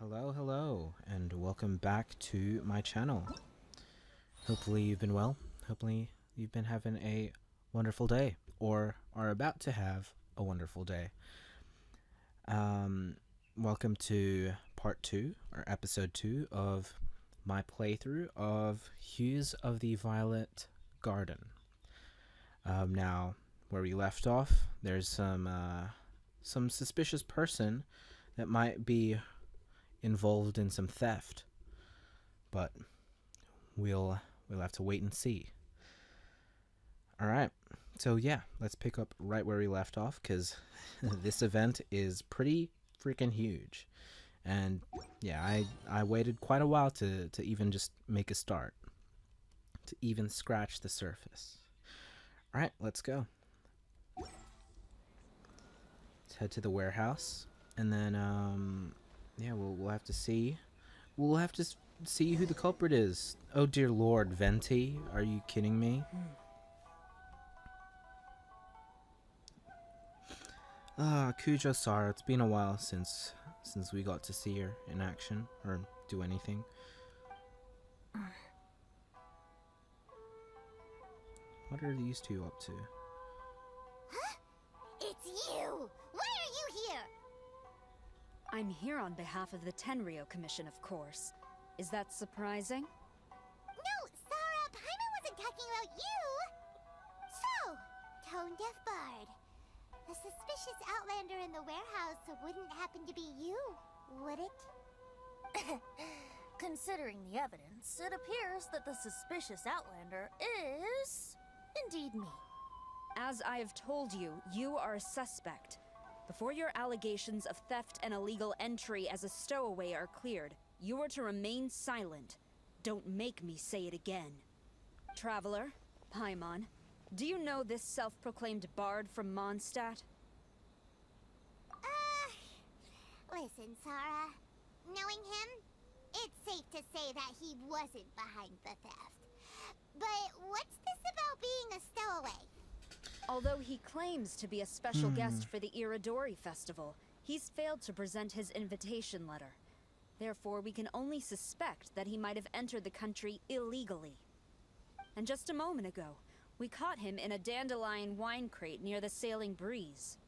Hello, and welcome back to my channel. Hopefully you've been well. Hopefully you've been having a wonderful day, or are about to have a wonderful day. Welcome to part 2, or episode 2 of my playthrough of Hues of the Violet Garden. Now, where we left off, there's some suspicious person that might be involved in some theft, but we'll have to wait and see. All right, so yeah, let's pick up right where we left off, because this event is pretty freaking huge, and yeah, I waited quite a while to even just make a start, to even scratch the surface. All right, let's go. Let's head to the warehouse, and then yeah, we'll have to see. We'll have to see who the culprit is. Oh dear Lord, Venti, are you kidding me? Kujo-Sara, it's been a while since we got to see her in action or do anything. What are these two up to? Huh? It's you! Why are you here? I'm here on behalf of the Tenryou Commission, of course. Is that surprising? No, Sara, Paimon wasn't talking about you! So, tone-deaf bard. The suspicious outlander in the warehouse wouldn't happen to be you, would it? Considering the evidence, it appears that the suspicious outlander is indeed me. As I have told you, you are a suspect. Before your allegations of theft and illegal entry as a stowaway are cleared, you are to remain silent. Don't make me say it again. Traveler, Paimon, do you know this self-proclaimed bard from Mondstadt? Listen, Sara. Knowing him, it's safe to say that he wasn't behind the theft. But what's this about being a stowaway? Although he claims to be a special guest for the Iridori Festival, he's failed to present his invitation letter. Therefore, we can only suspect that he might have entered the country illegally. And just a moment ago, we caught him in a dandelion wine crate near the Sailing Breeze.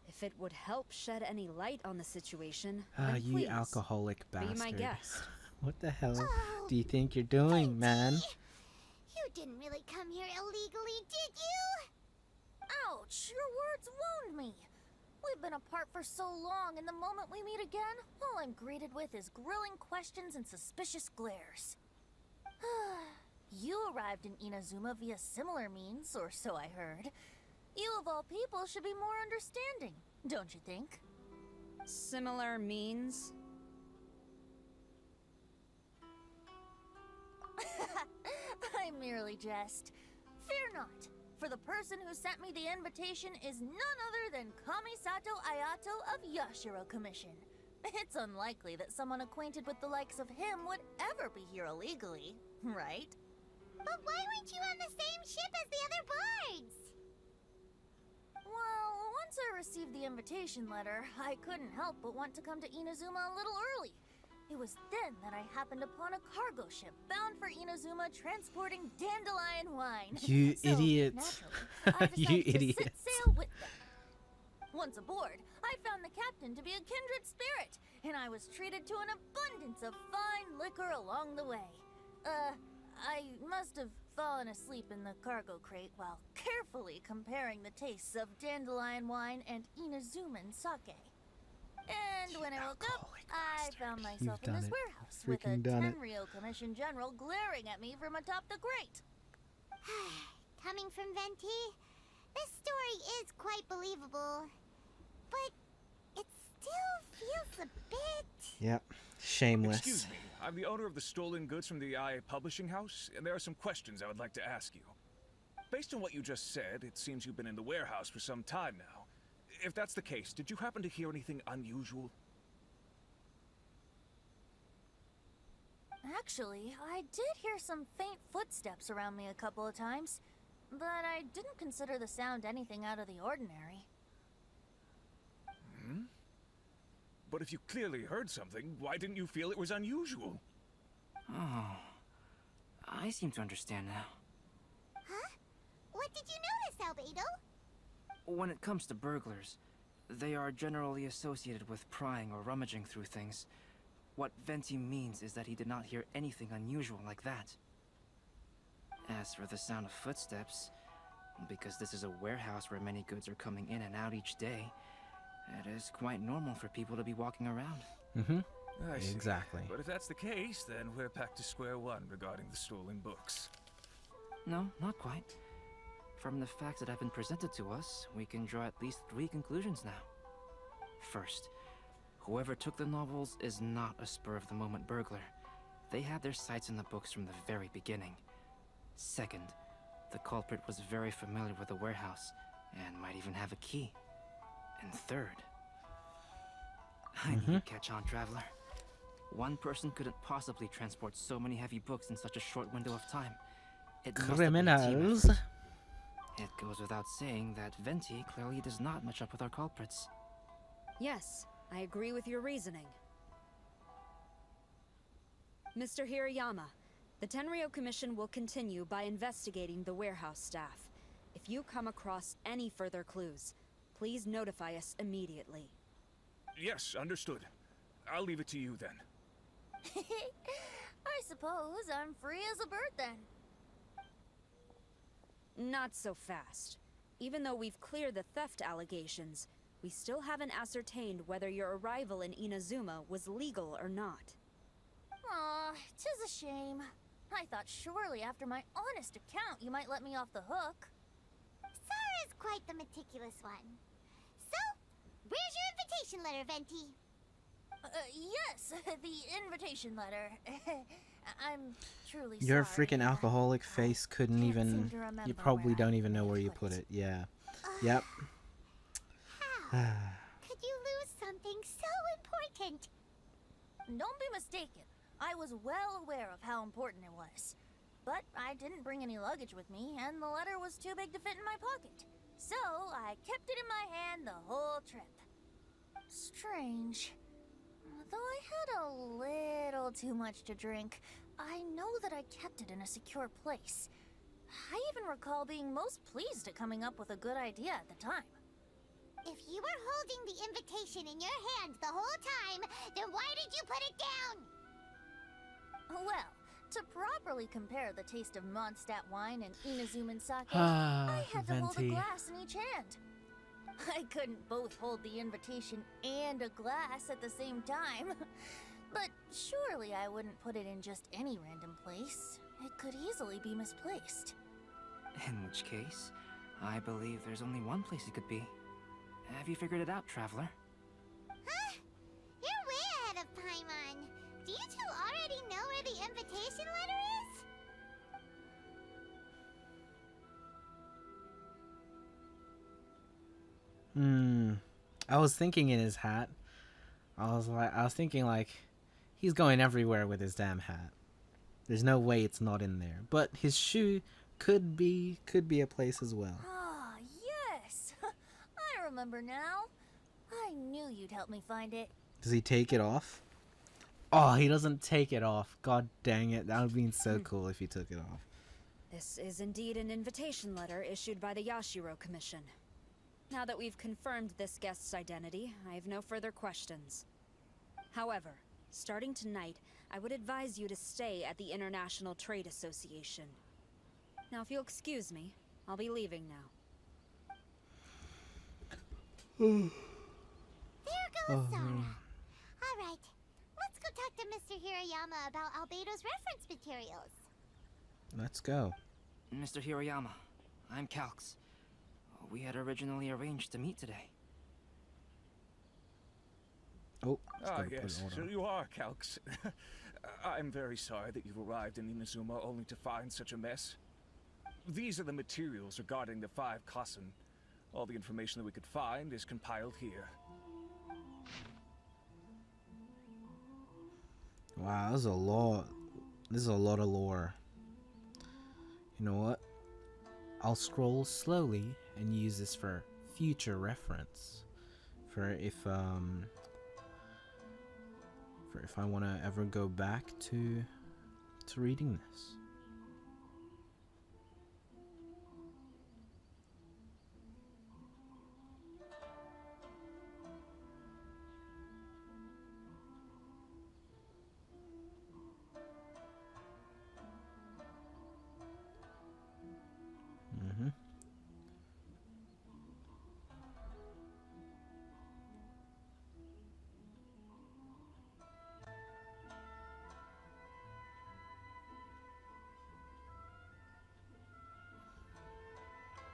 If it would help shed any light on the situation, then You please, alcoholic bastard. be my guest. What the hell Oh, do you think you're doing, man? You didn't really come here illegally, did you? Ouch, your words wound me. We've been apart for so long, and the moment we meet again, all I'm greeted with is grilling questions and suspicious glares. You arrived in Inazuma via similar means, or so I heard. You of all people should be more understanding, don't you think? Similar means? I merely jest. Fear not, for the person who sent me the invitation is none other than Kamisato Ayato of Yashiro Commission. It's unlikely that someone acquainted with the likes of him would ever be here illegally, right? But why weren't you on the same ship as the other bards? Well, once I received the invitation letter, I couldn't help but want to come to Inazuma a little early. It was then that I happened upon a cargo ship bound for Inazuma transporting dandelion wine. You So, idiot. naturally, I You decided to idiot. set sail with them. Once aboard, I found the captain to be a kindred spirit, and I was treated to an abundance of fine liquor along the way. I must have fallen asleep in the cargo crate while carefully comparing the tastes of dandelion wine and Inazuman sake. And when I woke up, I found myself in this warehouse with a Tenryou Commission general glaring at me from atop the grate. Coming from Venti, this story is quite believable. But it still feels a bit... Yep, shameless. Excuse me, I'm the owner of the stolen goods from the IA Publishing House, and there are some questions I would like to ask you. Based on what you just said, it seems you've been in the warehouse for some time now. If that's the case, did you happen to hear anything unusual? Actually, I did hear some faint footsteps around me a couple of times, but I didn't consider the sound anything out of the ordinary. But if you clearly heard something, why didn't you feel it was unusual? Oh, I seem to understand now. Huh? What did you notice, Albedo? When it comes to burglars, they are generally associated with prying or rummaging through things. What Venti means is that he did not hear anything unusual like that. As for the sound of footsteps, because this is a warehouse where many goods are coming in and out each day, it is quite normal for people to be walking around. Mm-hmm. I see. Exactly. But if that's the case, then we're back to square one regarding the stolen books. No, not quite. From the facts that have been presented to us, we can draw at least 3 conclusions now. First, whoever took the novels is not a spur-of-the-moment burglar. They had their sights on the books from the very beginning. Second, the culprit was very familiar with the warehouse, and might even have a key. And third... I need to catch on, Traveler. One person couldn't possibly transport so many heavy books in such a short window of time. It must have been a team Criminals. effort. It goes without saying that Venti clearly does not match up with our culprits. Yes, I agree with your reasoning. Mr. Hirayama, the Tenryo Commission will continue by investigating the warehouse staff. If you come across any further clues, please notify us immediately. Yes, understood. I'll leave it to you then. I suppose I'm free as a bird then. Not so fast. Even though we've cleared the theft allegations, we still haven't ascertained whether your arrival in Inazuma was legal or not. Aw, 'tis a shame. I thought surely after my honest account you might let me off the hook. Sara's quite the meticulous one. So, where's your invitation letter, Venti? Yes, the invitation letter. I'm truly Your sorry. freaking alcoholic face couldn't can't even. seem to You remember probably where I don't even know where you put put it. it. Yeah. Yep. How could you lose something so important? Don't be mistaken. I was well aware of how important it was. But I didn't bring any luggage with me, and the letter was too big to fit in my pocket. So I kept it in my hand the whole trip. Strange. Though I had a little too much to drink, I know that I kept it in a secure place. I even recall being most pleased at coming up with a good idea at the time. If you were holding the invitation in your hand the whole time, then why did you put it down? Well, to properly compare the taste of Mondstadt wine and Inazuman sake, Ah, I had to hold a Venti. glass in each hand. I couldn't both hold the invitation and a glass at the same time. But surely I wouldn't put it in just any random place. It could easily be misplaced. In which case, I believe there's only one place it could be. Have you figured it out, Traveler? Huh? You're way ahead of Paimon. Do you two already know where the invitation letter is? I was thinking in his hat. I was thinking like, he's going everywhere with his damn hat. There's no way it's not in there. But his shoe could be a place as well. Ah, yes! I remember now. I knew you'd help me find it. Does he take it off? Oh, he doesn't take it off. God dang it. That would have been so cool if he took it off. This is indeed an invitation letter issued by the Yashiro Commission. Now that we've confirmed this guest's identity, I have no further questions. However, starting tonight, I would advise you to stay at the International Trade Association. Now, if you'll excuse me, I'll be leaving now. There goes Sara. Alright, let's go talk to Mr. Hirayama about Albedo's reference materials. Let's go. Mr. Hirayama, I'm Calx. We had originally arranged to meet today. Oh, it's Ah, gotta put yes, it so on. you are, Calx. I'm very sorry that you've arrived in Inazuma only to find such a mess. These are the materials regarding the 5 Chasm. All the information that we could find is compiled here. Wow, this is a lot. This is a lot of lore. You know what? I'll scroll slowly and use this for future reference. For for if I want to ever go back to reading this.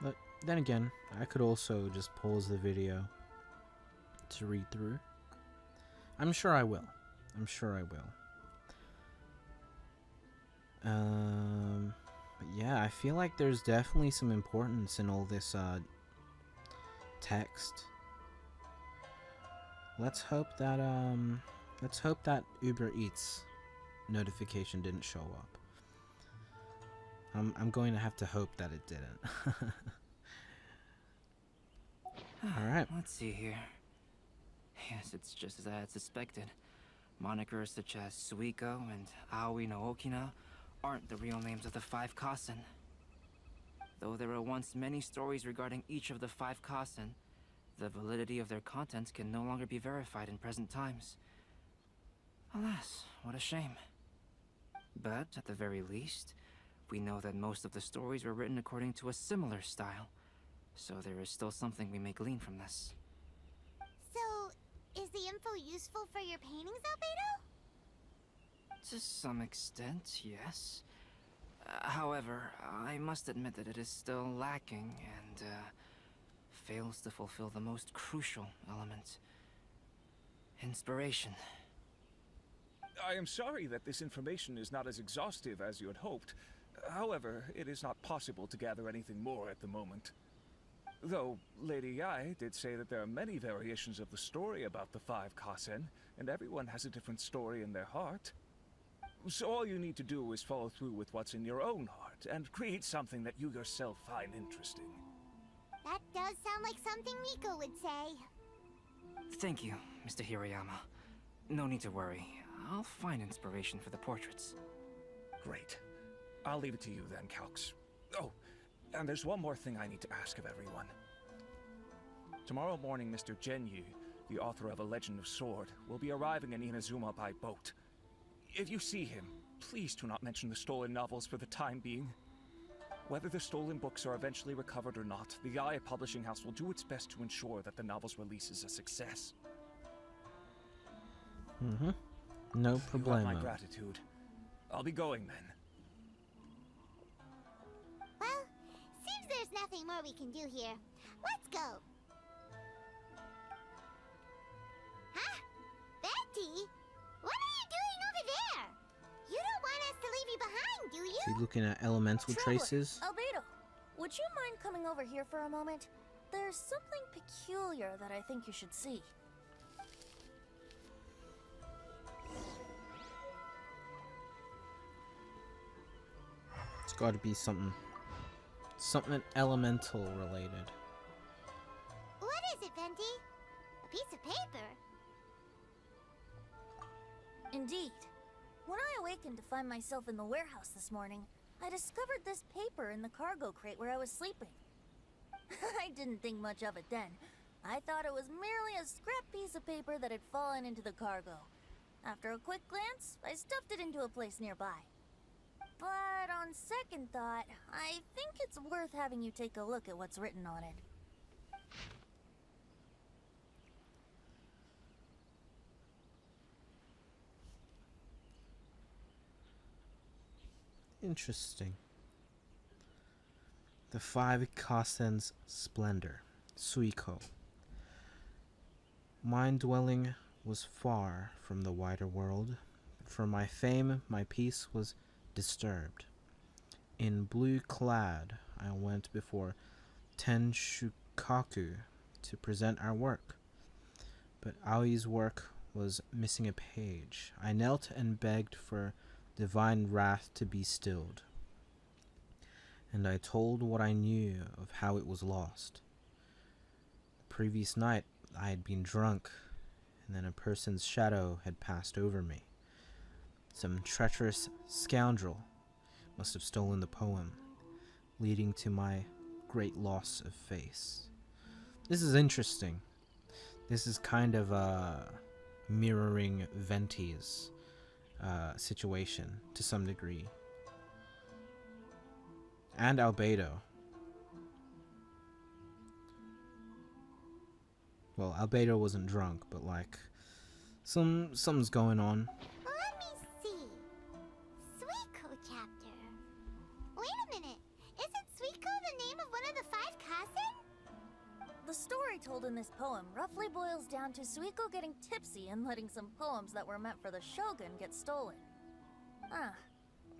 But then again, I could also just pause the video to read through. I'm sure I will. I'm sure I will. But yeah, I feel like there's definitely some importance in all this text. Let's hope that Uber Eats notification didn't show up. I'm going to have to hope that it didn't. Alright. Let's see here. Yes, it's just as I had suspected. Monikers such as Suiko and Aoi no Okina aren't the real names of the 5 Kasen. Though there were once many stories regarding each of the 5 Kasen, the validity of their contents can no longer be verified in present times. Alas, what a shame. But, at the very least, we know that most of the stories were written according to a similar style, so there is still something we may glean from this. So, is the info useful for your paintings, Albedo? To some extent, yes. However, I must admit that it is still lacking and fails to fulfill the most crucial element. Inspiration. I am sorry that this information is not as exhaustive as you had hoped. However, it is not possible to gather anything more at the moment. Though, Lady Yae did say that there are many variations of the story about the 5 Kasen, and everyone has a different story in their heart. So all you need to do is follow through with what's in your own heart, and create something that you yourself find interesting. That does sound like something Miko would say. Thank you, Mr. Hirayama. No need to worry. I'll find inspiration for the portraits. Great. I'll leave it to you then, Calx. Oh, and there's one more thing I need to ask of everyone. Tomorrow morning, Mr. Genyu, the author of A Legend of Sword, will be arriving in Inazuma by boat. If you see him, please do not mention the stolen novels for the time being. Whether the stolen books are eventually recovered or not, the Yae Publishing House will do its best to ensure that the novel's release is a success. No You have problemo. my gratitude. I'll be going then. Well, seems there's nothing more we can do here. Let's go. Huh? Betty? What are you doing over there? You don't want us to leave you behind, do you? Is he looking at elemental Traveler, traces? Albedo, would you mind coming over here for a moment? There's something peculiar that I think you should see. It's got to be something elemental related. What is it, Venti? A piece of paper? Indeed. When I awakened to find myself in the warehouse this morning, I discovered this paper in the cargo crate where I was sleeping. I didn't think much of it then. I thought it was merely a scrap piece of paper that had fallen into the cargo. After a quick glance, I stuffed it into a place nearby. But on second thought, I think it's worth having you take a look at what's written on it. Interesting. The 5 Kasen's splendor. Suiko. My dwelling was far from the wider world. For my fame, my peace was disturbed. In blue clad, I went before Tenshukaku to present our work. But Aoi's work was missing a page. I knelt and begged for divine wrath to be stilled. And I told what I knew of how it was lost. The previous night I had been drunk, and then a person's shadow had passed over me. Some treacherous scoundrel must have stolen the poem, leading to my great loss of face. This is interesting. This is kind of mirroring Venti's situation to some degree. And Albedo. Well, Albedo wasn't drunk, but like something's going on. Let me see. Suiko chapter. Wait a minute. Isn't Suiko the name of one of the 5 Kasen? The story told in this poem roughly boils down to Suiko getting tipsy and letting some poems that were meant for the Shogun get stolen. Ah,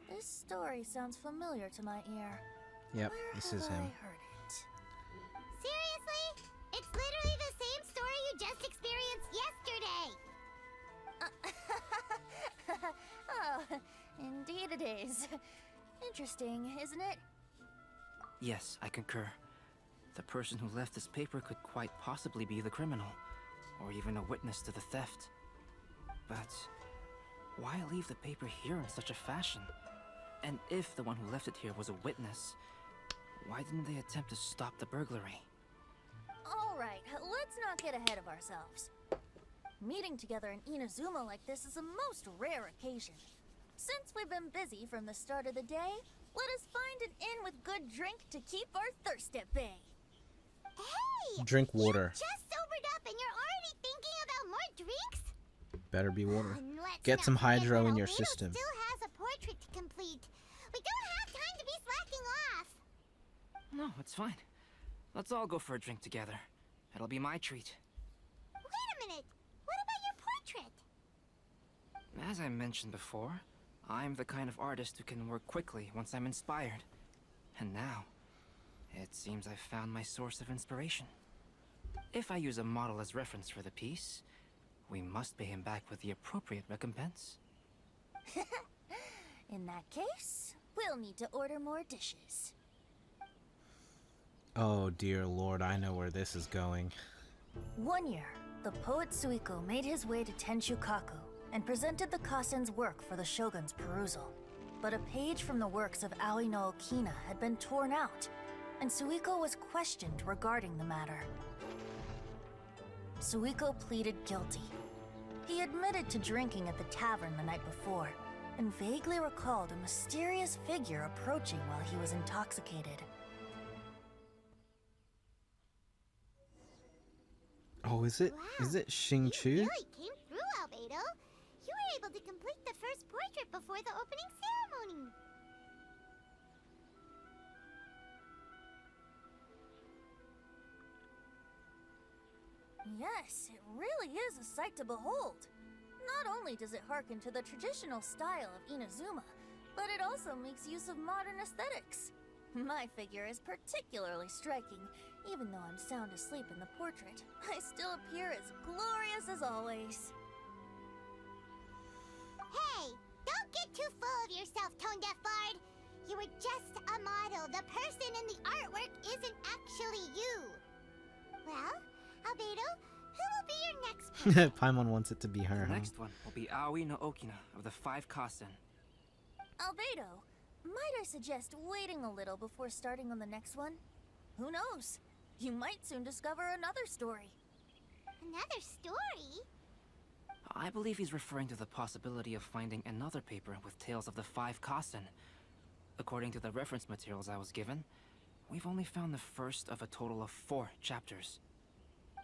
this story sounds familiar to my ear. Yep, Where this have is I him. heard it? Seriously? It's literally the same story you just experienced yesterday. Oh, indeed it is. Interesting, isn't it? Yes, I concur. The person who left this paper could quite possibly be the criminal, or even a witness to the theft. But why leave the paper here in such a fashion? And if the one who left it here was a witness, why didn't they attempt to stop the burglary? Alright, let's not get ahead of ourselves. Meeting together in Inazuma like this is a most rare occasion. Since we've been busy from the start of the day, let us find an inn with good drink to keep our thirst at bay. Hey! Drink water. You just sobered up and you're already thinking about more drinks? Better be water. And let's Get not some forget hydro that in your Albedo system. Still has a portrait to complete. We don't have time to be slacking off. No, it's fine. Let's all go for a drink together. It'll be my treat. Wait a minute. What about your portrait? As I mentioned before, I'm the kind of artist who can work quickly once I'm inspired. And now, it seems I've found my source of inspiration. If I use a model as reference for the piece, we must pay him back with the appropriate recompense. In that case, we'll need to order more dishes. Oh dear lord, I know where this is going. One year, the poet Suiko made his way to Tenshukaku and presented the Kasen's work for the Shogun's perusal. But a page from the works of Aoi no Okina had been torn out, and Suiko was questioned regarding the matter. Suiko pleaded guilty. He admitted to drinking at the tavern the night before, and vaguely recalled a mysterious figure approaching while he was intoxicated. Oh, is it? Wow. Is it Xing Chu? You really came through, Albedo. You were able to complete the first portrait before the opening ceremony. Yes, it really is a sight to behold. Not only does it harken to the traditional style of Inazuma, but it also makes use of modern aesthetics. My figure is particularly striking. Even though I'm sound asleep in the portrait, I still appear as glorious as always. Hey, don't get too full of yourself, Tone Deaf Bard. You were just a model. The person in the artwork isn't actually you. Well, Albedo, who will be your next person? Paimon wants it to be her, The huh? next one will be Aoi no Okina of the 5 Kasen. Albedo, might I suggest waiting a little before starting on the next one? Who knows? You might soon discover another story. Another story? I believe he's referring to the possibility of finding another paper with tales of the 5 Kasen. According to the reference materials I was given, we've only found the first of a total of 4 chapters.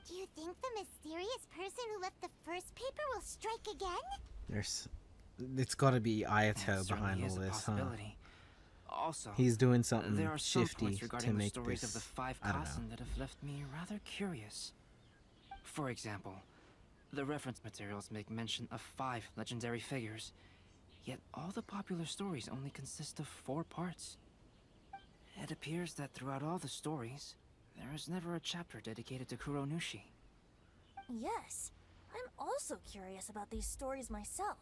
Do you think the mysterious person who left the first paper will strike again? It's gotta be That Ayato certainly behind all is a this, huh? possibility. Also, He's doing something there are some shifty points to regarding the make stories this. of the 5 I don't know. Kasen that have left me rather curious. For example, the reference materials make mention of 5 legendary figures, yet all the popular stories only consist of 4 parts. It appears that throughout all the stories, there is never a chapter dedicated to Kuronushi. Yes, I'm also curious about these stories myself.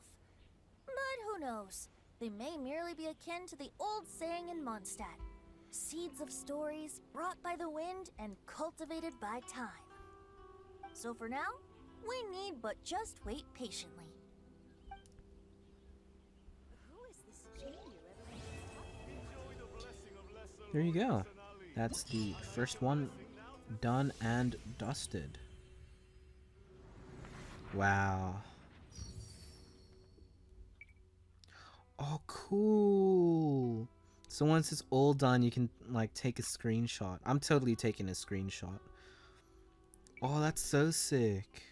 But who knows? They may merely be akin to the old saying in Mondstadt. Seeds of stories brought by the wind and cultivated by time. So for now, We need but just wait patiently. There you go. That's the first one done and dusted. Wow. Oh, cool. So once it's all done, you can like take a screenshot. I'm totally taking a screenshot. Oh, that's so sick.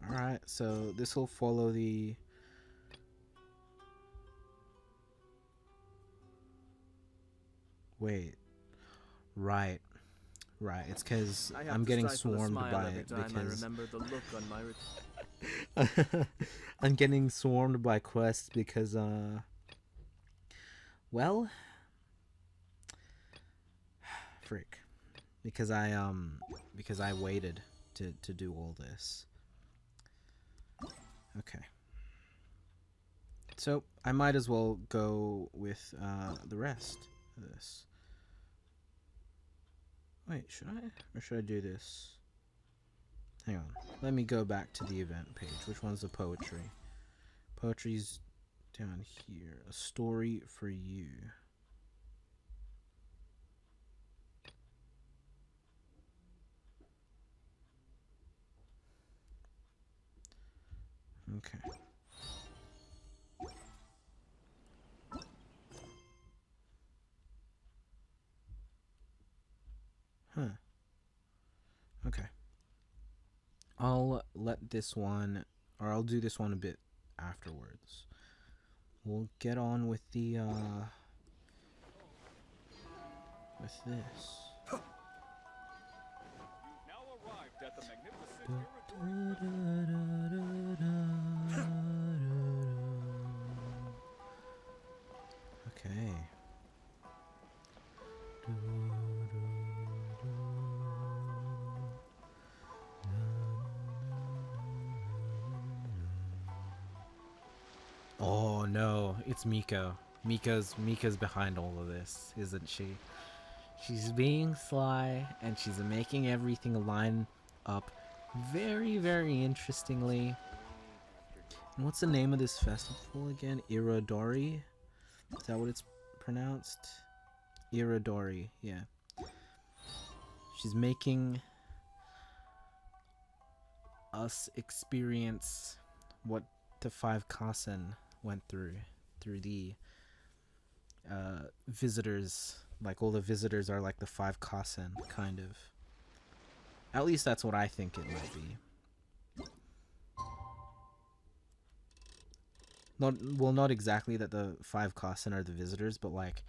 Alright, so this will follow the... Wait. Right. Right, it's because I'm getting swarmed by it because... I remember the look on my... I'm getting swarmed by quests because, well... Frick. Because I waited to do all this. Okay. So, I might as well go with, the rest of this. Wait, should I? Or should I do this? Hang on. Let me go back to the event page. Which one's the poetry? Poetry's down here. A story for you. Okay. Huh. Okay. I'll let this one, or I'll do this one a bit afterwards. We'll get on with the, with this. Now arrived at the magnificent Okay. Oh no, it's Miko. Mika's behind all of this, isn't she? She's being sly and she's making everything line up very, very interestingly. And what's the name of this festival again? Irodori? Is that what it's pronounced? Irodori, yeah. She's making us experience what the 5 Kasen went through the visitors. Like, all the visitors are like the 5 Kasen, kind of. At least that's what I think it might be. Not exactly that the 5 Kasen are the visitors, but like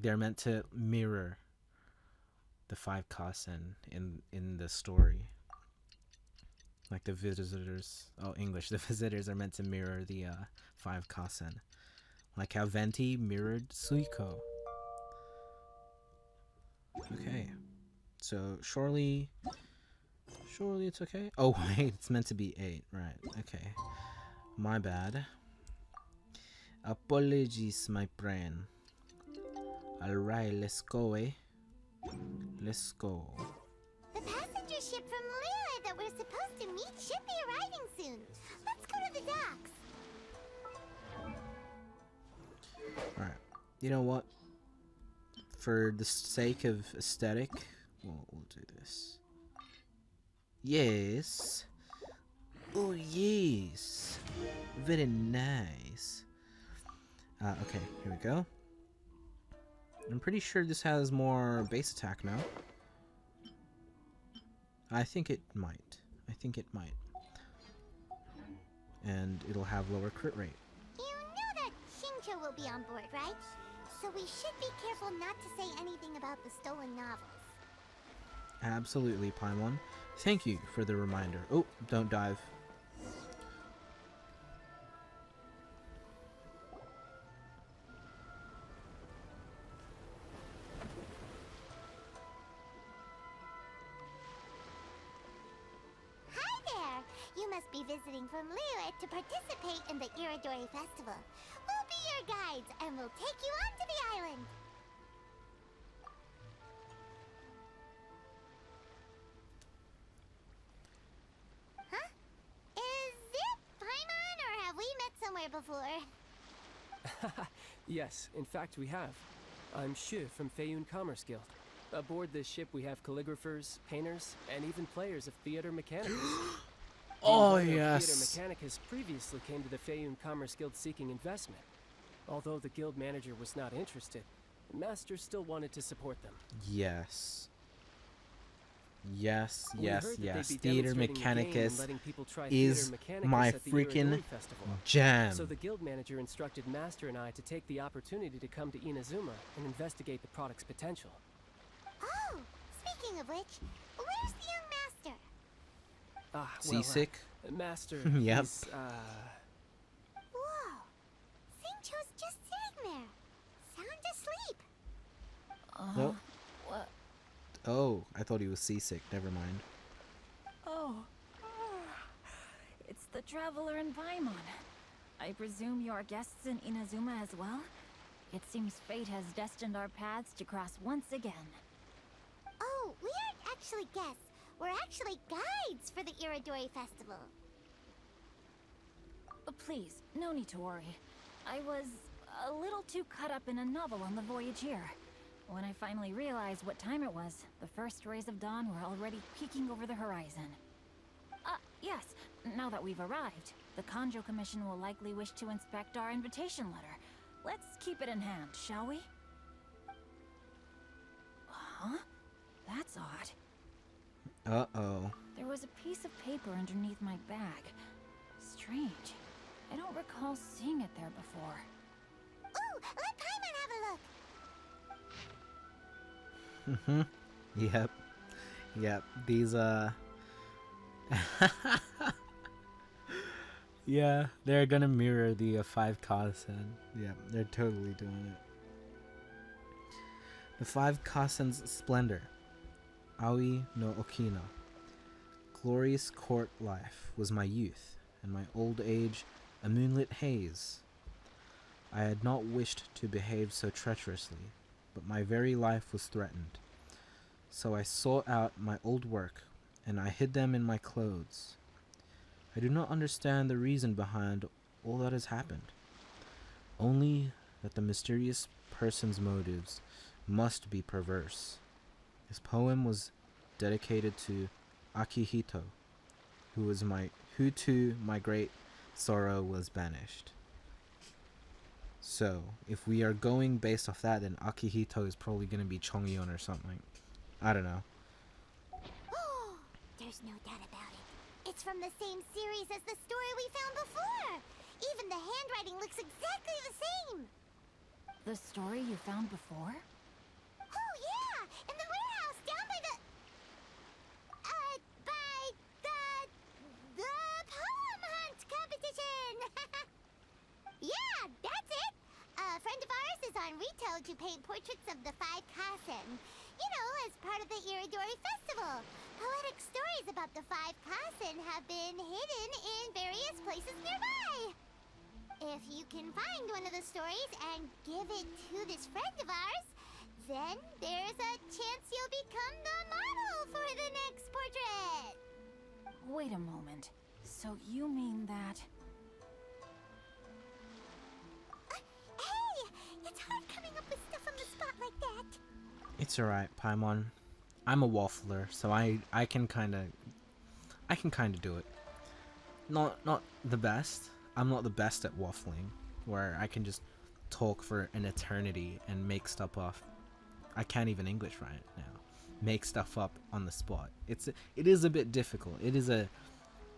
they're meant to mirror the 5 Kasen in the story. Like the visitors, the visitors are meant to mirror the 5 Kasen. Like how Venti mirrored Suiko. Okay. So surely it's okay? Oh wait, it's meant to be 8, right, okay. My bad. Apologies, my friend. Alright, let's go, eh? Let's go. The passenger ship from Liyue that we're supposed to meet should be arriving soon. Let's go to the docks. Alright. You know what? For the sake of aesthetic, we'll do this. Yes. Oh, yes. Very nice. Okay, here we go. I'm pretty sure this has more base attack now. I think it might. And it'll have lower crit rate. You know that Shinjo will be on board, right? So we should be careful not to say anything about the stolen novels. Absolutely, Paimon. Thank you for the reminder. Oh, don't dive. Hi there! You must be visiting from Liyue to participate in the Irodori Festival. We'll be your guides and we'll take you onto the island. there before. Yes, in fact we have. I'm Shu from Feiyun Commerce Guild. Aboard this ship we have calligraphers, painters, and even players of Theater Mechanicus. Oh, The inventor of yes. Theater Mechanicus previously came to the Feiyun Commerce Guild seeking investment. Although the guild manager was not interested, the master still wanted to support them. Yes. Yes, We yes, heard that yes. they'd be Theater demonstrating the game and Mechanicus letting people try is Theater Mechanicus my at the freaking Irodori Festival. jam. So the guild manager instructed Master and I to take the opportunity to come to Inazuma and investigate the product's potential. Oh, speaking of which, where's the young master? Ah, Seasick? Master, Yep. he's, Whoa, Singcho's just sitting there, sound asleep. Oh. What? Oh, I thought he was seasick. Never mind. Oh. It's the Traveler in Paimon. I presume you are guests in Inazuma as well? It seems fate has destined our paths to cross once again. Oh, we aren't actually guests. We're actually guides for the Irodori Festival. Please, no need to worry. I was a little too caught up in a novel on the voyage here. When I finally realized what time it was, the first rays of dawn were already peeking over the horizon. Yes, now that we've arrived, the Kanjo Commission will likely wish to inspect our invitation letter. Let's keep it in hand, shall we? Huh? That's odd. Uh-oh. There was a piece of paper underneath my bag. Strange. I don't recall seeing it there before. Ooh, let Paimon have a look. Yep. Yep. These, yeah, they're gonna mirror the 5 Kasen. Yeah, they're totally doing it. The 5 Kasen's splendor. Aoi no Okina. Glorious court life was my youth, and my old age a moonlit haze. I had not wished to behave so treacherously, but my very life was threatened. So I sought out my old work, and I hid them in my clothes. I do not understand the reason behind all that has happened. Only that the mysterious person's motives must be perverse. This poem was dedicated to Akihito, who to my great sorrow was banished. So, if we are going based off that, then Akihito is probably going to be Chongyeon or something. I don't know. Oh, there's no doubt about it. It's from the same series as the story we found before. Even the handwriting looks exactly the same. The story you found before? Oh yeah, in the warehouse down by the poem hunt competition. Yeah, that's it. A friend of ours is on Rito to paint portraits of the 5 Kasen. You know, as part of the Irodori Festival. Poetic stories about the 5 Kasen have been hidden in various places nearby. If you can find one of the stories and give it to this friend of ours, then there's a chance you'll become the model for the next portrait. Wait a moment. So you mean that... Hey, it's hard coming up with stuff on the spot like that. It's alright, Paimon. I'm a waffler, so I can kinda do it. Not the best. I'm not the best at waffling, where I can just talk for an eternity and make stuff up. I can't even English right now. Make stuff up on the spot. It is a bit difficult. It is a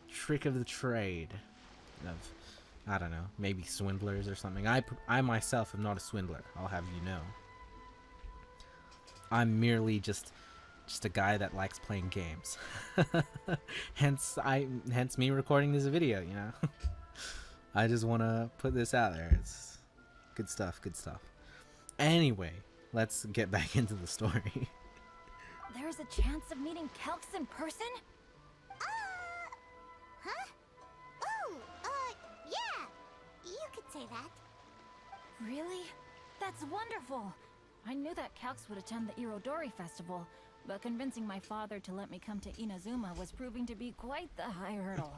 trick of the trade of, I don't know, maybe swindlers or something. I myself am not a swindler, I'll have you know. I'm merely just a guy that likes playing games. hence me recording this video, you know. I just want to put this out there. It's good stuff, good stuff. Anyway, let's get back into the story. There's a chance of meeting Kelks in person? Huh? Oh, yeah. You could say that. Really? That's wonderful! I knew that Kelks would attend the Irodori Festival, but convincing my father to let me come to Inazuma was proving to be quite the high hurdle.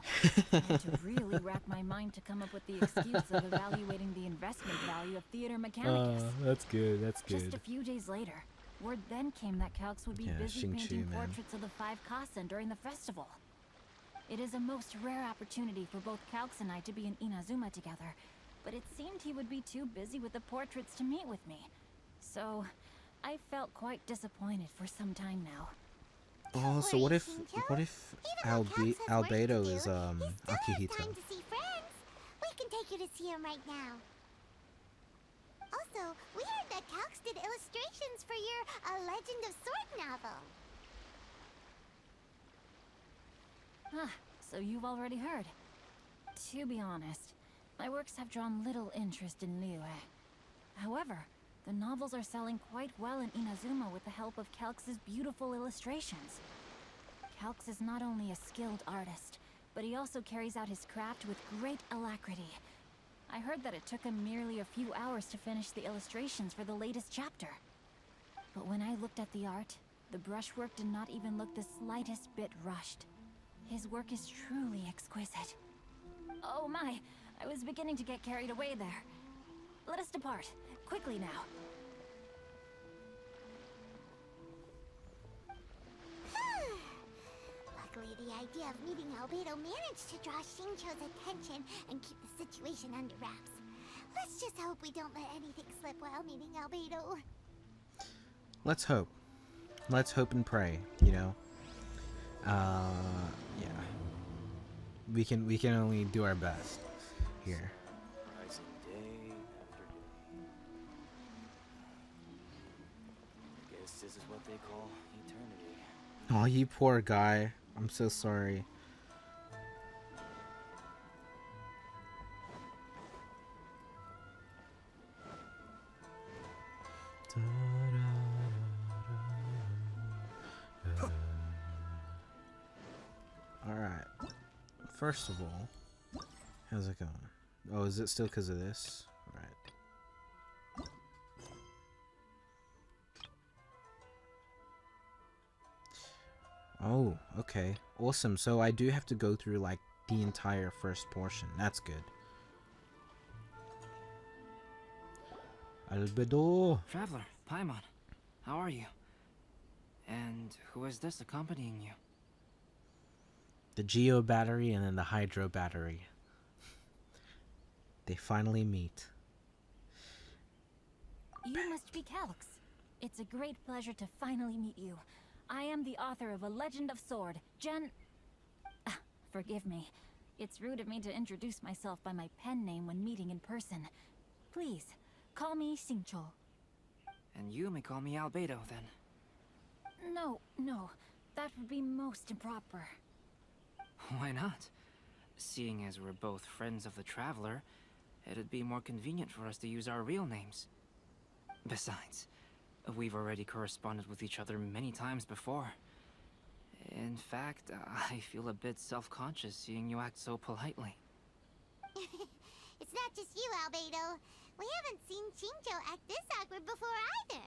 I had to really rack my mind to come up with the excuse of evaluating the investment value of Theater Mechanicus. That's good. That's Just a good. few days later, word then came that Calx would be Yeah, busy Xingqiu, painting man. portraits of the 5 Kasen during the festival. It is a most rare opportunity for both Calx and I to be in Inazuma together, but it seemed he would be too busy with the portraits to meet with me. So, I felt quite disappointed for some time now. Oh, so what if Albedo is He still has Akihito? time to see friends. We can take you to see him right now. Also, we heard that Calx did illustrations for your A Legend of Sword novel. Ah, so you've already heard. To be honest, my works have drawn little interest in Liyue. However, the novels are selling quite well in Inazuma with the help of Calx's beautiful illustrations. Calx is not only a skilled artist, but he also carries out his craft with great alacrity. I heard that it took him merely a few hours to finish the illustrations for the latest chapter. But when I looked at the art, the brushwork did not even look the slightest bit rushed. His work is truly exquisite. Oh my, I was beginning to get carried away there. Let us depart, quickly now. Luckily, the idea of meeting Albedo managed to draw Xingqiu's attention and keep the situation under wraps. Let's just hope we don't let anything slip while meeting Albedo. Let's hope. Let's hope and pray, you know. Yeah. We can only do our best here. Rising day after day. Guess this is what they call eternity. Oh, you poor guy. I'm so sorry. Alright. First of all, how's it going? Oh, is it still because of this? Right. Oh, okay. Awesome. So I do have to go through like the entire first portion. That's good. Albedo! Traveler, Paimon, how are you? And who is this accompanying you? The Geo battery and then the Hydro battery. They finally meet. You must be Calx. It's a great pleasure to finally meet you. I am the author of A Legend of Sword, forgive me. It's rude of me to introduce myself by my pen name when meeting in person. Please, call me Xingqiu. And you may call me Albedo, then. No, that would be most improper. Why not? Seeing as we're both friends of the Traveler, it'd be more convenient for us to use our real names. Besides, we've already corresponded with each other many times before. In fact, I feel a bit self-conscious seeing you act so politely. It's not just you, Albedo. We haven't seen Xingqiu act this awkward before either.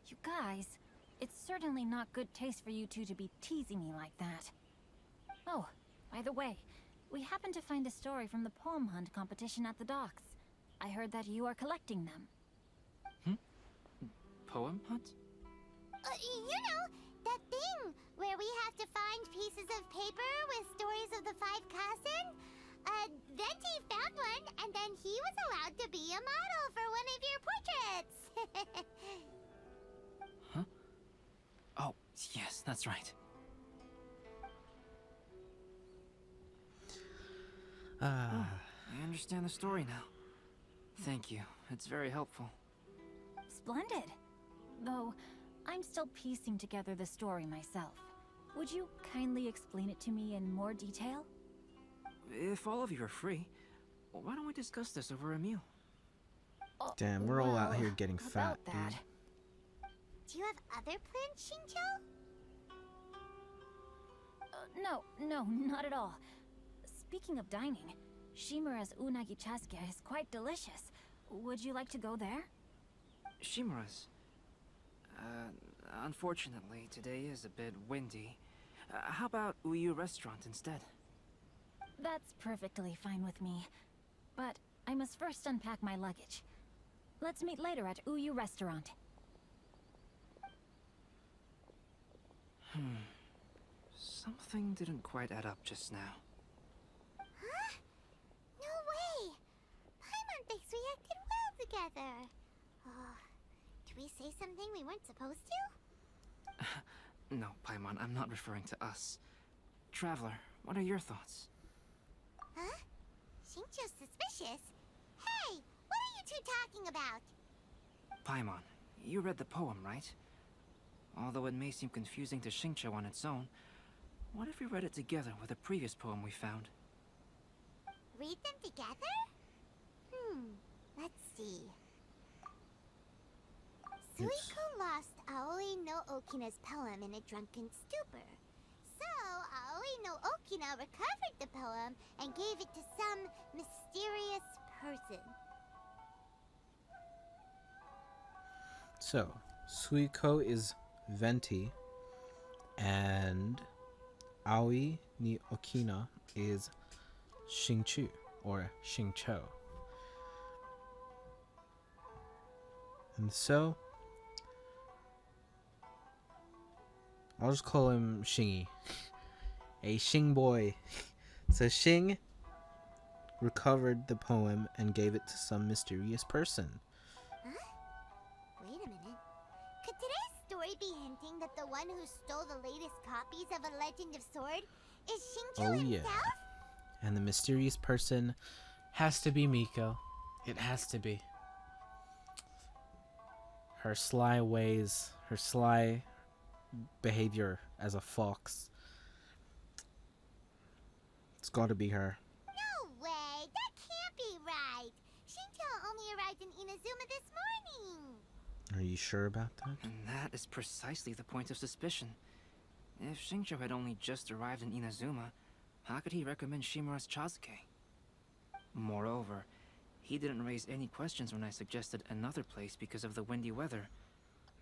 You guys, it's certainly not good taste for you two to be teasing me like that. Oh, by the way, we happened to find a story from the poem hunt competition at the docks. I heard that you are collecting them. Poem hunt? You know, that thing where we have to find pieces of paper with stories of the 5 Kasen? Venti found one, and then he was allowed to be a model for one of your portraits. Huh? Oh, yes, that's right. I understand the story now. Thank you. It's very helpful. Splendid. Though, I'm still piecing together the story myself. Would you kindly explain it to me in more detail? If all of you are free, why don't we discuss this over a meal? Damn, we're all out Well, here getting fat, about that. dude. Do you have other plans, Xingqiu? No, not at all. Speaking of dining, Shimura's unagi chasuke is quite delicious. Would you like to go there? Shimura's. Unfortunately, today is a bit windy. How about Uyu Restaurant instead? That's perfectly fine with me. But I must first unpack my luggage. Let's meet later at Uyu Restaurant. Something didn't quite add up just now. Huh? No way! Paimon thinks we acted well together. Oh, did we say something we weren't supposed to? No, Paimon, I'm not referring to us. Traveler, what are your thoughts? Huh? Xingqiu's suspicious. Hey, what are you two talking about? Paimon, you read the poem, right? Although it may seem confusing to Xingqiu on its own, what if we read it together with a previous poem we found? Read them together? Let's see. Suiko lost Aoi no Okina's poem in a drunken stupor. So, Aoi no Okina recovered the poem and gave it to some mysterious person. So, Suiko is Venti, and Aoi ni Okina is Xingqiu, or Xingqiu. And so, I'll just call him Shingy. A Xing boy. So Xing recovered the poem and gave it to some mysterious person. Huh? Wait a minute. Could today's story be hinting that the one who stole the latest copies of A Legend of Sword is Xingqiu himself? And the mysterious person has to be Miko. It has to be. Her sly ways, her sly behavior as a fox. It's gotta be her. No way! That can't be right! Xingqiu only arrived in Inazuma this morning! Are you sure about that? And that is precisely the point of suspicion. If Xingqiu had only just arrived in Inazuma, how could he recommend Shimura's Chazuke? Moreover, he didn't raise any questions when I suggested another place because of the windy weather.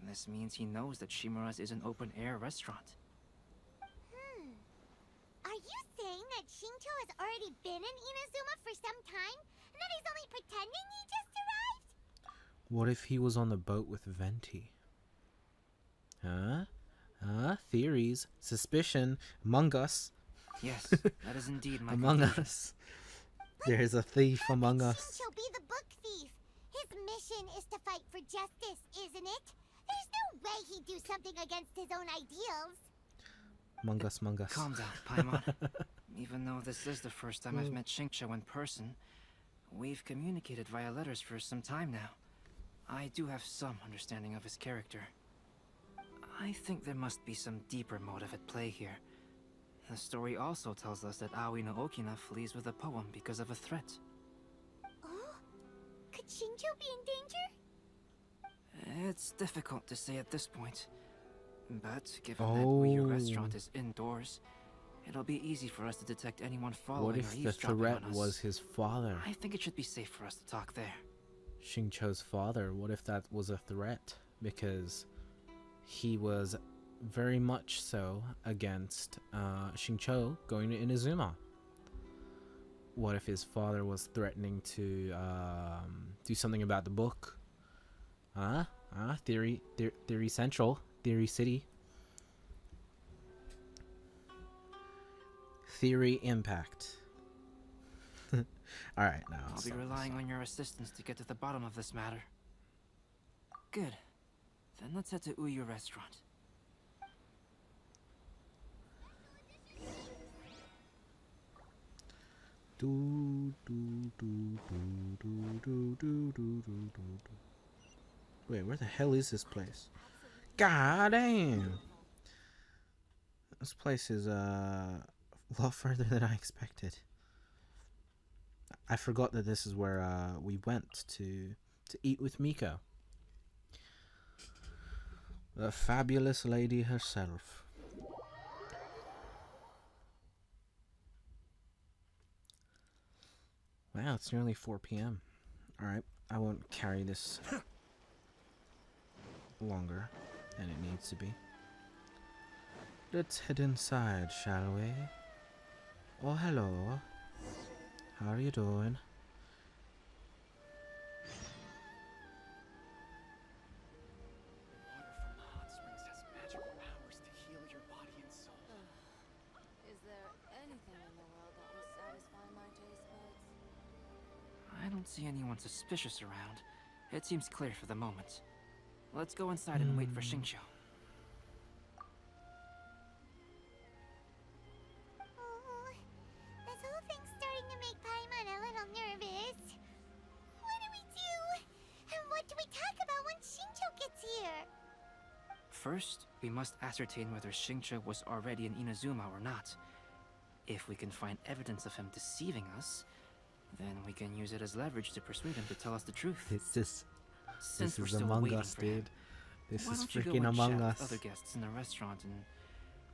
This means he knows that Shimura's is an open-air restaurant. Are you saying that Xingqiu has already been in Inazuma for some time? And that he's only pretending he just arrived? What if he was on the boat with Venti? Huh? Theories, suspicion, among us. Yes, that is indeed my Among conclusion. us. There's a thief among us. Xingqiu be the book thief. His mission is to fight for justice, isn't it? There's no way he'd do something against his own ideals. Among us, among us. Calm down, Paimon. Even though this is the first time I've met Xingqiu in person, we've communicated via letters for some time now. I do have some understanding of his character. I think there must be some deeper motive at play here. The story also tells us that Aoi no Okina flees with a poem because of a threat. Oh? Could Xingqiu be in danger? It's difficult to say at this point. But given that Uyu Restaurant is indoors, it'll be easy for us to detect anyone following What or if the eavesdropping threat on us. was his father? I think it should be safe for us to talk there. Xingqiu's father. What if that was a threat? Because he was very much so against Xingqiu going to Inazuma. What if his father was threatening to do something about the book? Theory Central. Theory City. Theory Impact. Alright, now. I'll be relying on your assistance to get to the bottom of this matter. Good. Then let's head to Uyu Restaurant. Wait, where the hell is this place? God damn! This place is a lot further than I expected. I forgot that this is where we went to eat with Miko. The fabulous lady herself. Wow, it's nearly 4 p.m. Alright, I won't carry this longer than it needs to be. Let's head inside, shall we? Oh, hello. How are you doing? Water from the hot springs has magical powers to heal your body and soul. Is there anything in the world that will satisfy my taste buds? I don't see anyone suspicious around. It seems clear for the moment. Let's go inside and wait for Xingqiu. Oh, this whole thing's starting to make Paimon a little nervous. What do we do? And what do we talk about when Xingqiu gets here? First, we must ascertain whether Xingqiu was already in Inazuma or not. If we can find evidence of him deceiving us, then we can use it as leverage to persuade him to tell us the truth. This Since we're is still Among waiting Us, for him, dude. This why is don't you go freaking and Among chat Us. with other guests in the restaurant and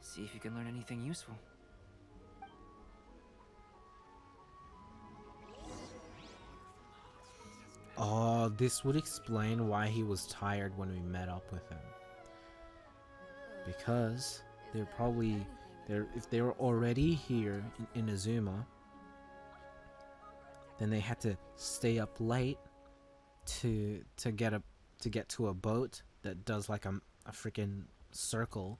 see if you can learn anything useful. Oh, this would explain why he was tired when we met up with him. Because they're probably if they were already here in Inazuma, then they had to stay up late to get to a boat that does like a freaking circle,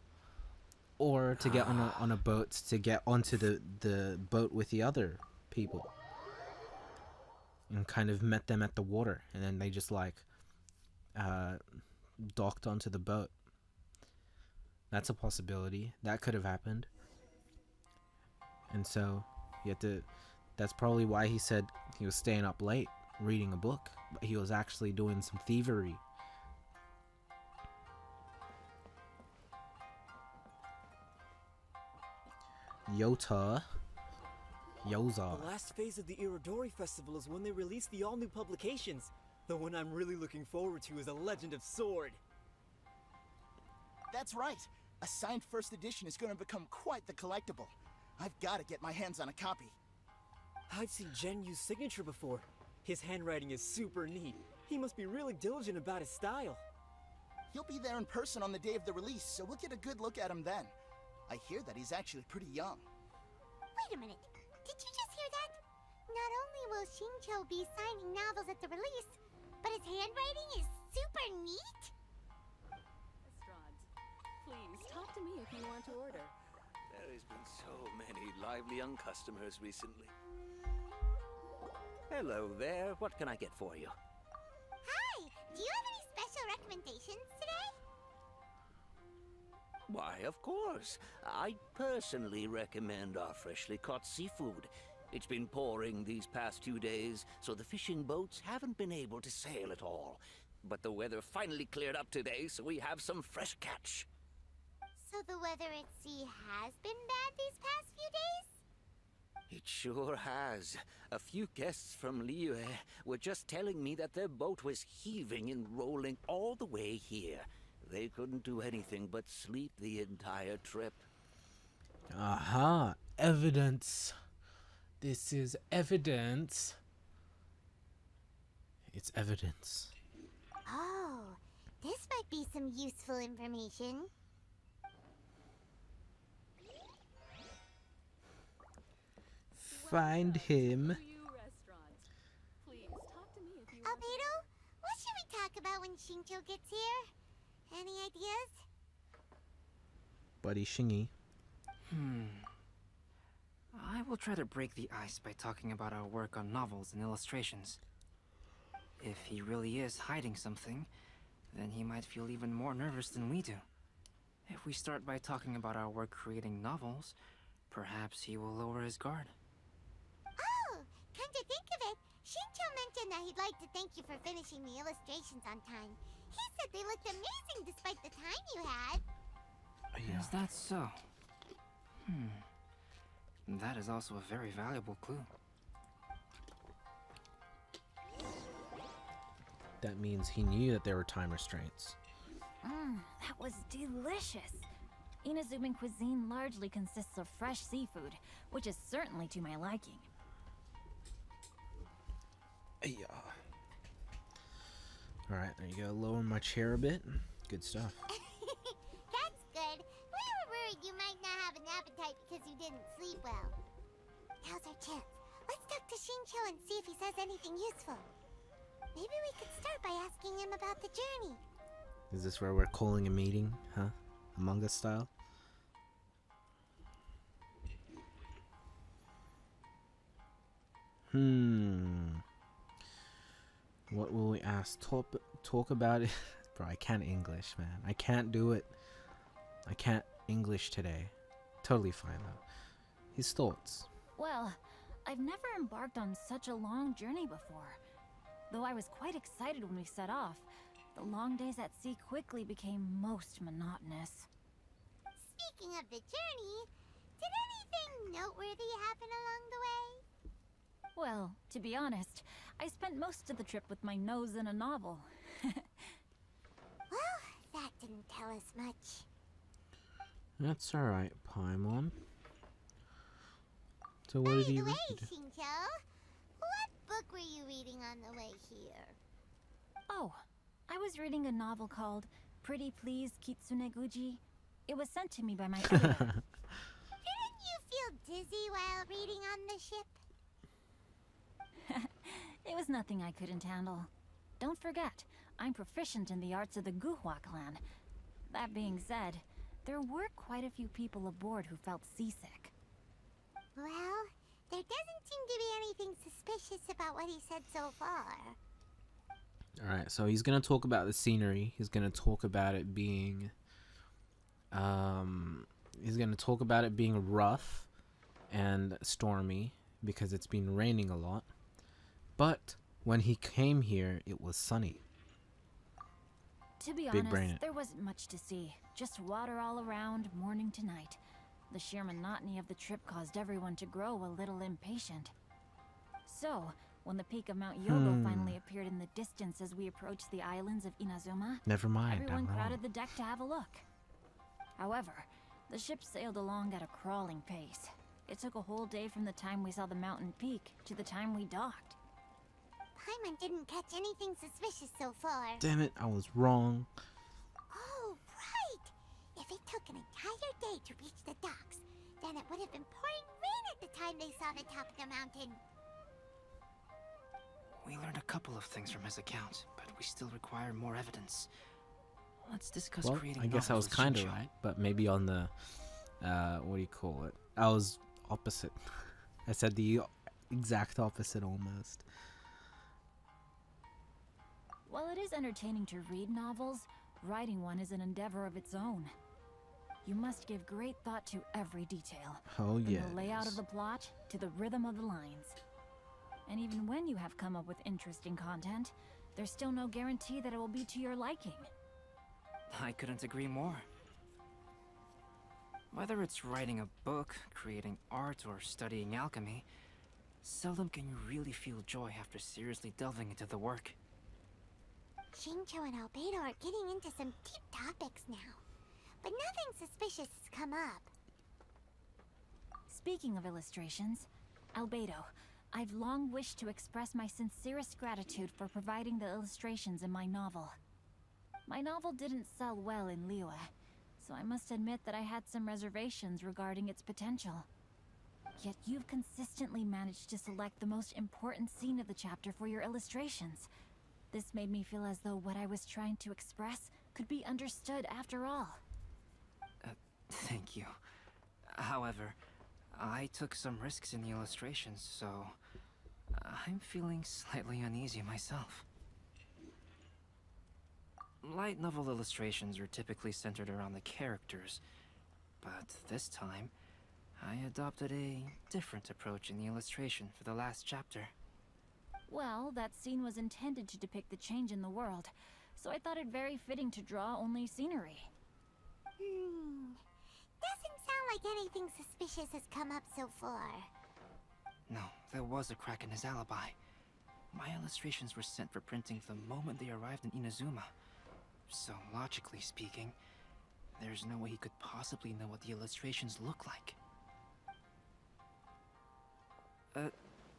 or to get on a boat to get onto the boat with the other people, and kind of met them at the water, and then they just like docked onto the boat. That's a possibility. That could have happened. And so you had to, that's probably why he said he was staying up late reading a book, but he was actually doing some thievery. Yoza. The last phase of the Irodori Festival is when they release the all-new publications. The one I'm really looking forward to is A Legend of Sword. That's right. A signed first edition is going to become quite the collectible. I've got to get my hands on a copy. I've seen Genyu's signature before. His handwriting is super neat. He must be really diligent about his style. He'll be there in person on the day of the release, so we'll get a good look at him then. I hear that he's actually pretty young. Wait a minute. Did you just hear that? Not only will Xingqiu be signing novels at the release, but his handwriting is super neat? Restaurant. Please, talk to me if you want to order. There has been so many lively young customers recently. Hello there. What can I get for you? Hi! Do you have any special recommendations today? Why, of course. I personally recommend our freshly caught seafood. It's been pouring these past 2 days, so the fishing boats haven't been able to sail at all. But the weather finally cleared up today, so we have some fresh catch. So the weather at sea has been bad these past few days? It sure has. A few guests from Liyue were just telling me that their boat was heaving and rolling all the way here. They couldn't do anything but sleep the entire trip. Aha! Evidence. This is evidence. It's evidence. Oh, this might be some useful information. Find him. Albedo, what should we talk about when Xingqiu gets here? Any ideas? Buddy Shingy. I will try to break the ice by talking about our work on novels and illustrations. If he really is hiding something, then he might feel even more nervous than we do. If we start by talking about our work creating novels, perhaps he will lower his guard. Oh, come to think of it, Xingqiu mentioned that he'd like to thank you for finishing the illustrations on time. He said they looked amazing despite the time you had. Yeah. Is that so? That is also a very valuable clue. That means he knew that there were time restraints. That was delicious. Inazuman cuisine largely consists of fresh seafood, which is certainly to my liking. Yeah. Alright, there you go. Lower my chair a bit. Good stuff. That's good. We were worried you might not have an appetite because you didn't sleep well. Now's our chance. Let's talk to Shincho and see if he says anything useful. Maybe we could start by asking him about the journey. Is this where we're calling a meeting, huh? Among Us style? What will we ask? Talk about it. Bro, I can't English, man. I can't do it. I can't English today. Totally fine, though. His thoughts. Well, I've never embarked on such a long journey before. Though I was quite excited when we set off, the long days at sea quickly became most monotonous. Speaking of the journey, did anything noteworthy happen along the way? Well, to be honest, I spent most of the trip with my nose in a novel. Well, that didn't tell us much. That's alright, Paimon. So what did he read? Shincho, what book were you reading on the way here? Oh, I was reading a novel called Pretty Please Kitsune Guji. It was sent to me by my editor. Didn't you feel dizzy while reading on the ship? It was nothing I couldn't handle. Don't forget, I'm proficient in the arts of the Guhua clan. That being said, there were quite a few people aboard who felt seasick. Well, there doesn't seem to be anything suspicious about what he said so far. Alright, so he's gonna talk about the scenery. He's gonna talk about it being rough and stormy because it's been raining a lot. But when he came here, it was sunny. To be honest, there wasn't much to see. Just water all around, morning to night. The sheer monotony of the trip caused everyone to grow a little impatient. So, when the peak of Mount Yogo finally appeared in the distance as we approached the islands of Inazuma, never mind, everyone crowded the deck to have a look. However, the ship sailed along at a crawling pace. It took a whole day from the time we saw the mountain peak to the time we docked. Paimon didn't catch anything suspicious so far. Damn it, I was wrong. Oh, right! If it took an entire day to reach the docks, then it would have been pouring rain at the time they saw the top of the mountain. We learned a couple of things from his account, but we still require more evidence. Let's discuss creating I guess I was novels with kind of Shincho. right, but maybe on the, what do you call it? I was opposite. I said the exact opposite almost. While it is entertaining to read novels, writing one is an endeavor of its own. You must give great thought to every detail. Oh, From yes. the layout of the plot to the rhythm of the lines. And even when you have come up with interesting content, there's still no guarantee that it will be to your liking. I couldn't agree more. Whether it's writing a book, creating art, or studying alchemy, seldom can you really feel joy after seriously delving into the work. Shincho and Albedo are getting into some deep topics now, but nothing suspicious has come up. Speaking of illustrations, Albedo, I've long wished to express my sincerest gratitude for providing the illustrations in my novel. My novel didn't sell well in Liyue, so I must admit that I had some reservations regarding its potential. Yet you've consistently managed to select the most important scene of the chapter for your illustrations. This made me feel as though what I was trying to express could be understood after all. Thank you. However, I took some risks in the illustrations, so I'm feeling slightly uneasy myself. Light novel illustrations are typically centered around the characters, but this time, I adopted a different approach in the illustration for the last chapter. Well, that scene was intended to depict the change in the world, so I thought it very fitting to draw only scenery. Doesn't sound like anything suspicious has come up so far. No, there was a crack in his alibi. My illustrations were sent for printing the moment they arrived in Inazuma. So, logically speaking, there's no way he could possibly know what the illustrations look like.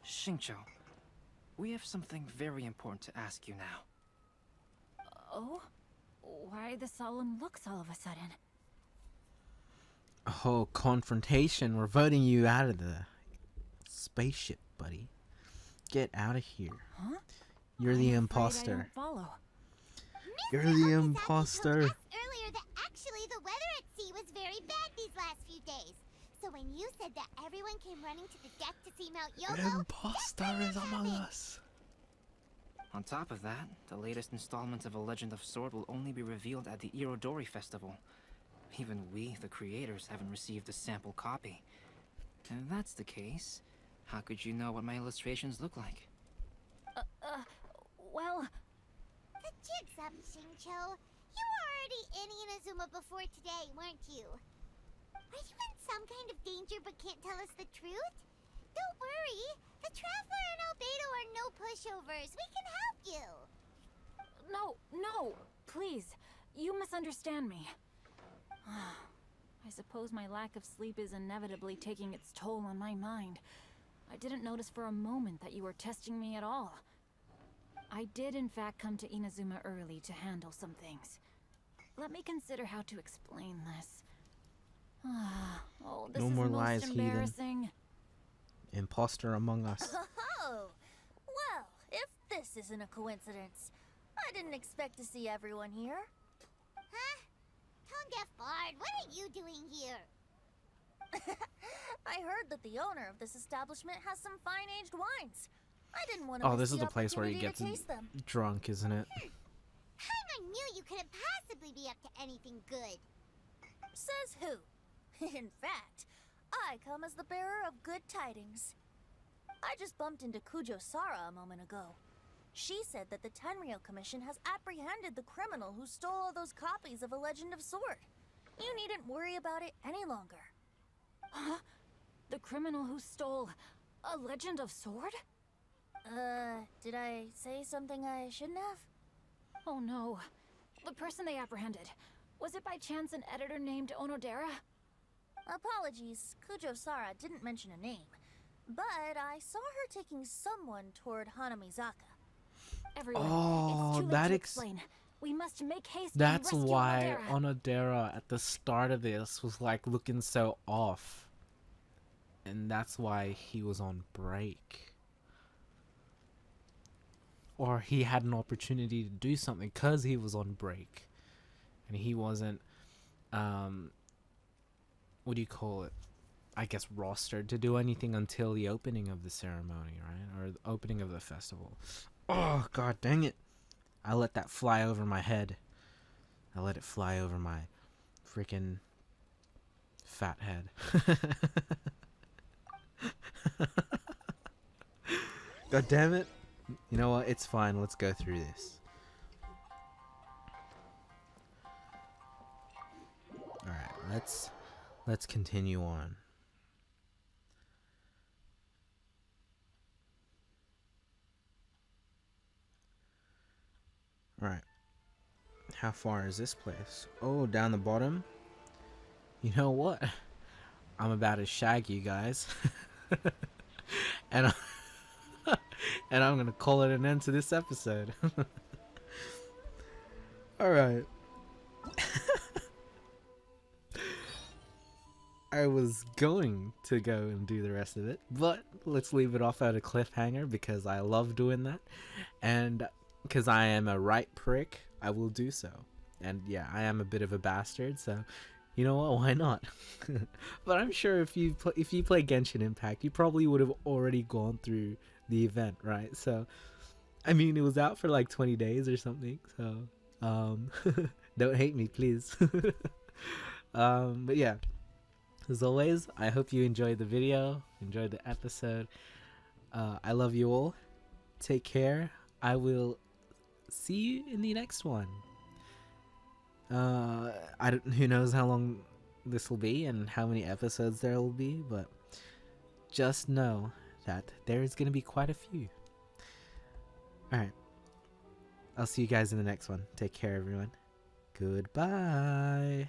Shincho, we have something very important to ask you now. Oh? why the solemn looks all of a sudden? Oh, confrontation. We're voting you out of the spaceship, buddy. Get out of here. Huh? You're the imposter. I don't follow. You're the imposter. Told us earlier that actually the weather at sea was very bad these last few days. So when you said that everyone came running to the deck to see Mount Yogo, Imposter is among us. On top of that, the latest installment of A Legend of Sword will only be revealed at the Irodori Festival. Even we, the creators, haven't received a sample copy. And if that's the case, how could you know what my illustrations look like? Well... The jig's up, Shincho. You were already in Inazuma before today, weren't you? Are you in some kind of danger but can't tell us the truth? Don't worry. The Traveler and Albedo are no pushovers. We can help you. No, please. You misunderstand me. I suppose my lack of sleep is inevitably taking its toll on my mind. I didn't notice for a moment that you were testing me at all. I did in fact come to Inazuma early to handle some things. Let me consider how to explain this. Oh, this No is more most lies, heathen. embarrassing. Imposter among us. Oh, well, if this isn't a coincidence, I didn't expect to see everyone here. Huh? Tone Deaf Bard, what are you doing here? I heard that the owner of this establishment has some fine-aged wines. I didn't want to Oh, miss this is the place where he opportunity gets to taste them. drunk, isn't it? I knew you couldn't possibly be up to anything good. Says who? In fact, I come as the bearer of good tidings. I just bumped into Kujo Sara a moment ago. She said that the Tenryou Commission has apprehended the criminal who stole all those copies of A Legend of Sword. You needn't worry about it any longer. Huh? The criminal who stole A Legend of Sword? Did I say something I shouldn't have? Oh no. The person they apprehended. Was it by chance an editor named Onodera? Apologies, Kujo Sara didn't mention a name. But I saw her taking someone toward Hanamizaka. Everyone, Oh, it's too late that to explain. We must make haste and That's rescue why Onodera. Onodera at the start of this was like looking so off. And that's why he was on break. Or he had an opportunity to do something because he was on break. And he wasn't, what do you call it? I guess rostered to do anything until the opening of the ceremony, right? Or the opening of the festival. Oh, god dang it. I let that fly over my head. I let it fly over my freaking fat head. God damn it. You know what? It's fine. Let's go through this. Alright, let's continue on. Alright. How far is this place? Oh, down the bottom? You know what? I'm about to shag you guys. and I'm gonna call it an end to this episode. Alright. I was going to go and do the rest of it, but let's leave it off at a cliffhanger because I love doing that. And because I am a right prick, I will do so. And yeah, I am a bit of a bastard, so you know what, why not? But I'm sure if you play Genshin Impact, you probably would have already gone through the event, right? So I mean, it was out for like 20 days or something, so don't hate me, please. But yeah, as always, I hope you enjoyed the video, enjoyed the episode. I love you all. Take care. I will see you in the next one. Who knows how long this will be and how many episodes there will be, but just know that there's gonna be quite a few. Alright, I'll see you guys in the next one. Take care, everyone. Goodbye.